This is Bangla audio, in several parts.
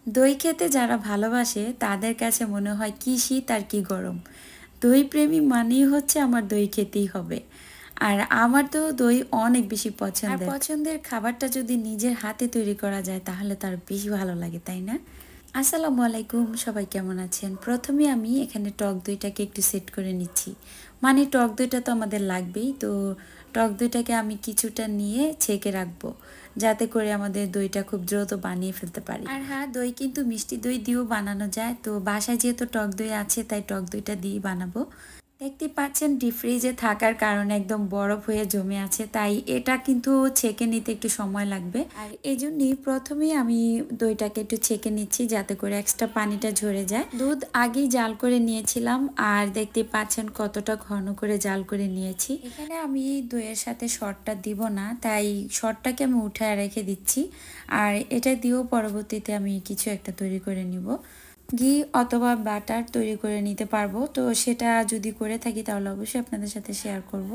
দই খেতে যারা ভালোবাসে তাদের কাছে মনে হয় কি শীত আর কি গরম। দই প্রেমী মানেই হচ্ছে আমার দই খেতেই হবে। আর আমার তো দই অনেক বেশি পছন্দের। আর পছন্দের খাবারটা যদি নিজের হাতে তৈরি করা যায় তাহলে তার বেশি ভালো লাগে, তাই না? আসসালামু আলাইকুম, সবাই কেমন আছেন? প্রথমে আমি এখানে টক দইটাকে একটু সেট করে নিচ্ছি। মানে টক দইটা তো আমাদের লাগবেই, তো টক দইটাকে আমি কিছুটা নিয়ে ছেঁকে রাখবো, যাতে করে আমাদের দইটা খুব দ্রুত বানিয়ে ফেলতে পারি। আর হ্যাঁ, দই কিন্তু মিষ্টি দই দিয়েও বানানো যায়, তো বাসায় যেহেতু টক দই আছে তাই টক দইটা দিয়েই বানাবো। দেখতে পাচ্ছেন ডিপ ফ্রিজে থাকার কারণে একদম বরফ হয়ে জমে আছে, তাই এটা কিন্তু ছেঁকে নিতে একটু সময় লাগবে। আর এই জন্যই প্রথমেই আমি দইটাকে একটু ছেঁকে নিচ্ছি যাতে করে এক্সট্রা পানিটা ঝরে যায়। দুধ আগেই জাল করে নিয়েছিলাম, আর দেখতে পাচ্ছেন কতটা ঘন করে জাল করে নিয়েছি। এখানে আমি দইয়ের সাথে শর্টটা দিব না, তাই শর্টটাকে আমি উঠায় রেখে দিচ্ছি। আর এটা দিয়েও পরবর্তীতে আমি কিছু একটা তৈরি করে নিব। ঘি অথবা বাটার তৈরি করে নিতে পারবো, তো সেটা যদি করে থাকি তাহলে অবশ্যই আপনাদের সাথে শেয়ার করব।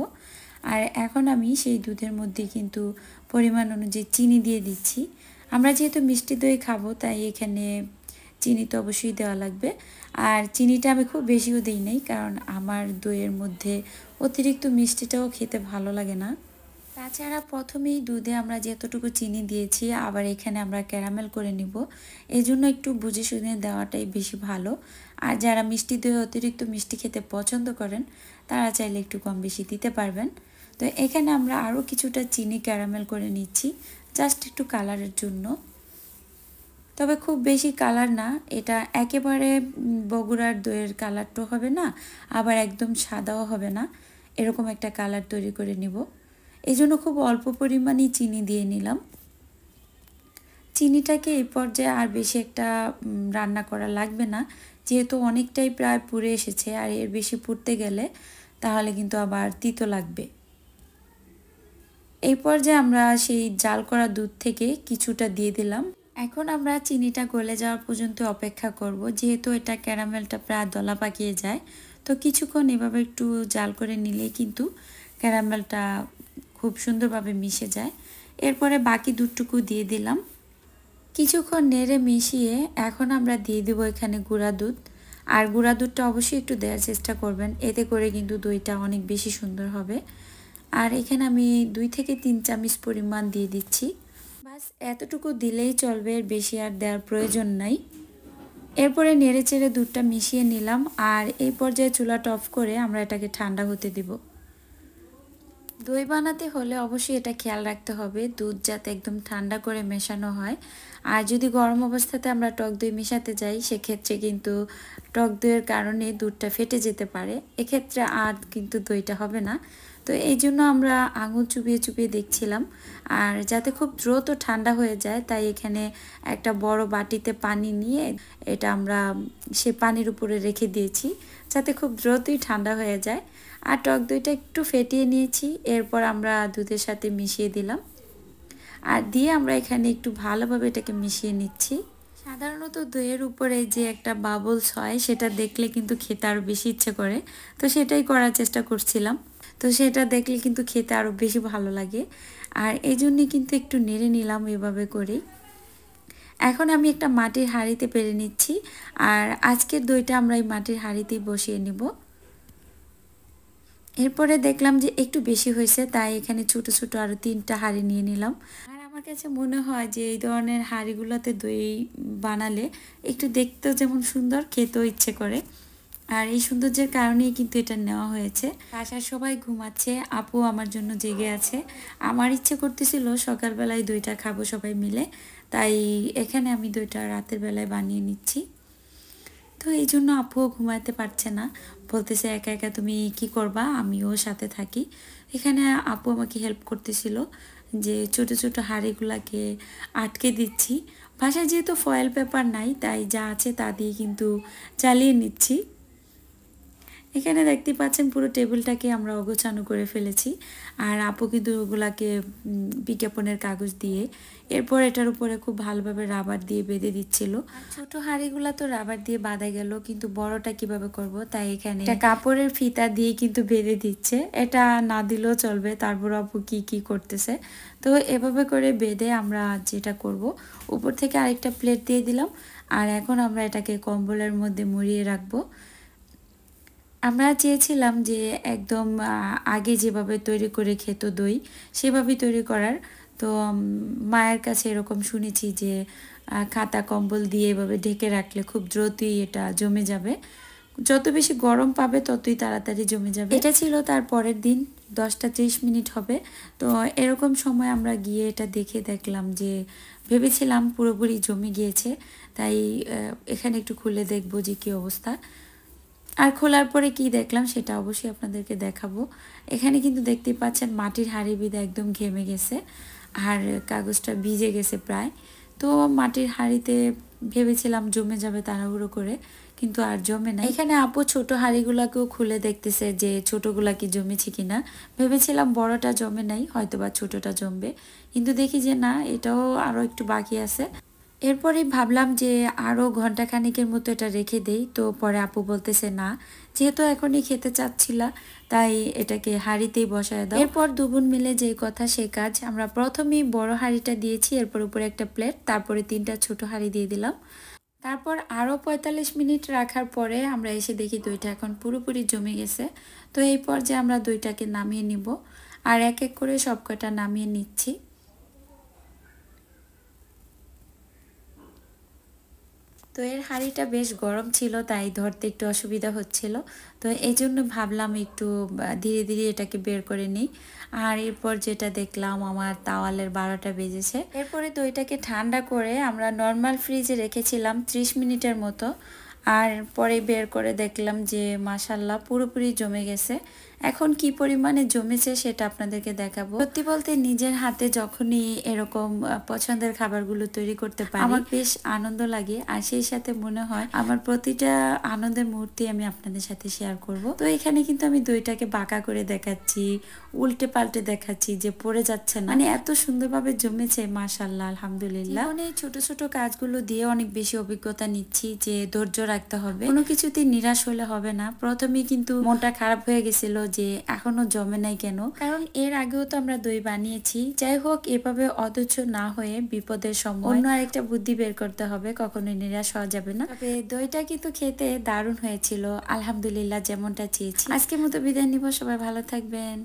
আর এখন আমি সেই দুধের মধ্যে কিন্তু পরিমাণ অনুযায়ী চিনি দিয়ে দিচ্ছি। আমরা যেহেতু মিষ্টি দই খাবো তাই এখানে চিনি তো অবশ্যই দেওয়া লাগবে। আর চিনিটা আমি খুব বেশিও দিই নাই, কারণ আমার দইয়ের মধ্যে অতিরিক্ত মিষ্টিটাও খেতে ভালো লাগে না। তাছাড়া প্রথমেই দুধে আমরা যতটুকু চিনি দিয়েছি, আবার এখানে আমরা ক্যারামেল করে নিব, এই জন্য একটু বুঝে শুনে দেওয়াটাই বেশি ভালো। আর যারা মিষ্টি দই অতিরিক্ত মিষ্টি খেতে পছন্দ করেন তারা চাইলে একটু কম বেশি দিতে পারবেন। তো এখানে আমরা আরও কিছুটা চিনি ক্যারামেল করে নিচ্ছি, জাস্ট একটু কালারের জন্য। তবে খুব বেশি কালার না, এটা একেবারে বগুড়ার দইয়ের কালারটাও হবে না, আবার একদম সাদাও হবে না, এরকম একটা কালার তৈরি করে নিব। এই জন্য খুব অল্প পরিমাণেই চিনি দিয়ে নিলাম। চিনিটাকে এই পর্যায়ে আর বেশি একটা রান্না করা লাগবে না, যেহেতু অনেকটাই প্রায় পুড়ে এসেছে, আর এর বেশি পুড়তে গেলে তাহলে কিন্তু আবার তিতো লাগবে। এই পর্যায়ে আমরা সেই জাল করা দুধ থেকে কিছুটা দিয়ে দিলাম। এখন আমরা চিনিটা গলে যাওয়া পর্যন্ত অপেক্ষা করব, যেহেতু এটা ক্যারামেলটা প্রায় দলা পাকিয়ে যায়, তো কিছুক্ষণ এভাবে একটু জাল করে নিলেই কিন্তু ক্যারামেলটা খুব সুন্দরভাবে মিশে যায়। এরপরে বাকি দুধটুকু দিয়ে দিলাম। কিছুক্ষণ নেড়ে মিশিয়ে এখন আমরা দিয়ে দেবো এখানে গুঁড়া দুধ। আর গুঁড়া দুধটা অবশ্যই একটু দেওয়ার চেষ্টা করবেন, এতে করে কিন্তু দইটা অনেক বেশি সুন্দর হবে। আর এখানে আমি 2 থেকে 3 চামচ পরিমাণ দিয়ে দিচ্ছি। বাস এতটুকু দিলেই চলবে, এর বেশি আর দেওয়ার প্রয়োজন নাই। এরপরে নেড়ে চেড়ে দুধটা মিশিয়ে নিলাম, আর এই পর্যায়ে চুলাটা অফ করে আমরা এটাকে ঠান্ডা হতে দিব। দই বানাতে হলে অবশ্যই এটা খেয়াল রাখতে হবে দুধ যাতে একদম ঠান্ডা করে মেশানো হয়। আর যদি গরম অবস্থাতে আমরা টক দই মেশাতে যাই সেক্ষেত্রে কিন্তু টক দইয়ের কারণে দুধটা ফেটে যেতে পারে, এক্ষেত্রে আর কিন্তু দইটা হবে না। তো এই জন্য আমরা আঙুল চুবিয়ে চুবিয়ে দেখছিলাম, আর যাতে খুব দ্রুত ঠান্ডা হয়ে যায় তাই এখানে একটা বড় বাটিতে পানি নিয়ে এটা আমরা সে পানির উপরে রেখে দিয়েছি, যাতে খুব দ্রুতই ঠান্ডা হয়ে যায়। আর টক দইটা একটু ফেটিয়ে নিয়েছি, এরপর আমরা দুধের সাথে মিশিয়ে দিলাম, আর দিয়ে আমরা এখানে একটু ভালোভাবে এটাকে মিশিয়ে নিচ্ছি। সাধারণত দইয়ের উপরে যে একটা বাবলস হয় সেটা দেখলে কিন্তু খেতে আরও বেশি ইচ্ছে করে, তো সেটাই করার চেষ্টা করছিলাম। তো সেটা দেখলে কিন্তু খেতে আরও বেশি ভালো লাগে, আর এই জন্যে কিন্তু একটু নেড়ে নিলাম এভাবে করেই। এখন আমি একটা মাটির হাঁড়িতে পেরে নিচ্ছি, আর আজকের দইটা আমরা এই মাটির হাঁড়িতেই বসিয়ে নিব। এরপরে দেখলাম যে একটু বেশি হয়েছে, তাই এখানে ছোট ছোট আরও 3টা হাঁড়ি নিয়ে নিলাম। আর আমার কাছে মনে হয় যে এই ধরনের হাঁড়িগুলোতে দই বানালে একটু দেখতেও যেমন সুন্দর, খেতেও ইচ্ছে করে। আর এই সৌন্দর্যের কারণেই কিন্তু এটা নেওয়া হয়েছে। বাসার সবাই ঘুমাচ্ছে, আপু আমার জন্য জেগে আছে। আমার ইচ্ছে করতেছিল সকালবেলায় দইটা খাবো সবাই মিলে, তাই এখানে আমি দইটা রাতের বেলায় বানিয়ে নিচ্ছি। তো এই জন্য আপুও ঘুমাতে পারছে না, বলতেছে একা একা তুমি কি করবা, আমিও সাথে থাকি। এখানে আপু আমাকে হেল্প করতেছিল যে ছোট ছোট হাঁড়িগুলাকে আটকে দিচ্ছি। বাসায় যেহেতু ফয়েল পেপার নাই তাই যা আছে তা দিয়ে কিন্তু চালিয়ে নিচ্ছি। এখানে দেখতে পাচ্ছেন পুরো টেবিলটাকে আমরা অগোছানো করে ফেলেছি। আর আপু কিন্তু ওগুলাকে বিজ্ঞাপনের কাগজ দিয়ে এরপর এটার উপরে খুব ভালোভাবে রাবার দিয়ে বেঁধে দিচ্ছিল। ছোট হাঁড়িগুলা তো রাবার দিয়ে বাঁধা গেল, কিন্তু বড়টা কিভাবে করব তাই এখানে একটা কাপড়ের ফিতা দিয়ে কিন্তু বেঁধে দিচ্ছে। এটা না দিলেও চলবে, তারপর আপু কি কি করতেছে। তো এভাবে করে বেঁধে আমরা যেটা করব, উপর থেকে আরেকটা প্লেট দিয়ে দিলাম। আর এখন আমরা এটাকে কম্বলের মধ্যে মুড়িয়ে রাখবো। আমরা চেয়েছিলাম যে একদম আগে যেভাবে তৈরি করে খেত দই, সেভাবেই তৈরি করার। তো মায়ের কাছে এরকম শুনেছি যে খাতা কম্বল দিয়ে এভাবে ঢেকে রাখলে খুব দ্রুতই এটা জমে যাবে। যত বেশি গরম পাবে ততই তাড়াতাড়ি জমে যাবে। এটা ছিল তার পরের দিন, 10টা 30 মিনিট হবে। তো এরকম সময় আমরা গিয়ে এটা দেখে দেখলাম যে ভেবেছিলাম পুরোপুরি জমে গিয়েছে, তাই এখানে একটু খুলে দেখবো যে কী অবস্থা। আর খোলার পরে কি দেখলাম সেটা অবশ্যই আপনাদেরকে দেখাবো। এখানে কিন্তু দেখতেই পাচ্ছেন মাটির হাঁড়ি বিদা একদম ঘেমে গেছে, আর কাগজটা ভিজে গেছে প্রায়। তো মাটির হাঁড়িতে ভেবেছিলাম জমে যাবে তাড়াহুড়ো করে, কিন্তু আর জমে না। এখানে আপু ছোট হাঁড়িগুলাকেও খুলে দেখতেছে যে ছোটগুলা কি জমেছে কিনা। ভেবেছিলাম বড়টা জমে নাই, হয়তো বা ছোটটা জমবে, কিন্তু দেখি যে না, এটাও আরও একটু বাকি আছে। এরপরে ভাবলাম যে আরও ঘন্টাখানিকের মতো এটা রেখে দেই। তো পরে আপু বলতেছে না, যেহেতু এখনই খেতে চাচ্ছিলা তাই এটাকে হাঁড়িতেই বসায় দাও। এরপর দুবোন মিলে যেই কথা সেই কাজ। আমরা প্রথমেই বড় হাঁড়িটা দিয়েছি, এরপর উপরে একটা প্লেট, তারপরে 3টা ছোট হাঁড়ি দিয়ে দিলাম। তারপর আরও 45 মিনিট রাখার পরে আমরা এসে দেখি দইটা এখন পুরোপুরি জমে গেছে। তো এই পর্যায়ে আমরা দইটাকে নামিয়ে নিব, আর এক এক করে সব কটা নামিয়ে নিচ্ছি। তো এর হাঁড়িটা বেশ গরম ছিল, তাই ধরতে একটু অসুবিধা হচ্ছিল। তো এই জন্য ভাবলাম একটু ধীরে ধীরে এটাকে বের করে নিই। আর এরপর যেটা দেখলাম, আমার তাওয়ালের 12টা বেজেছে। এরপরে দইটাকে ঠান্ডা করে আমরা নর্মাল ফ্রিজে রেখেছিলাম 30 মিনিটের মতো। আর পরে বের করে দেখলাম যে মাশাল্লাহ পুরোপুরি জমে গেছে। এখন কি পরিমাণে জমেছে সেটা আপনাদেরকে দেখাবো। সত্যি বলতে নিজের হাতে যখনই এরকম পছন্দের খাবারগুলো তৈরি করতে পারি, আমার বেশ আনন্দ লাগে। আর সেই সাথে মনে হয় আমার প্রতিটা আনন্দের মুহূর্তে আমি আপনাদের সাথে শেয়ার করব। তো এখানে কিন্তু আমি দইটাকে বাঁকা করে দেখাচ্ছি, উল্টে পাল্টে দেখাচ্ছি যে পড়ে যাচ্ছে না, মানে এত সুন্দরভাবে জমেছে মাশাল্লাহ, আলহামদুলিল্লাহ। মানে ছোট ছোট কাজগুলো দিয়ে অনেক বেশি অভিজ্ঞতা নিচ্ছি যে ধৈর্য রাখতে হবে, কোনো কিছুতে নিরাশ হলে হবে না। প্রথমেই কিন্তু মনটা খারাপ হয়ে গেছিল যে এখনো জমে নাই কেন, কারণ এর আগেও তো আমরা দই বানিয়েছি। যাই হোক, এভাবে অধৈর্য না হয়ে বিপদের সময় অন্য আরেকটা বুদ্ধি বের করতে হবে, কখনোই নিরাশ হওয়া যাবে না। তবে দইটা কিন্তু খেতে দারুণ হয়েছিল, আলহামদুলিল্লাহ, যেমনটা চেয়েছি। আজকের মতো বিদায় নিব, সবাই ভালো থাকবেন।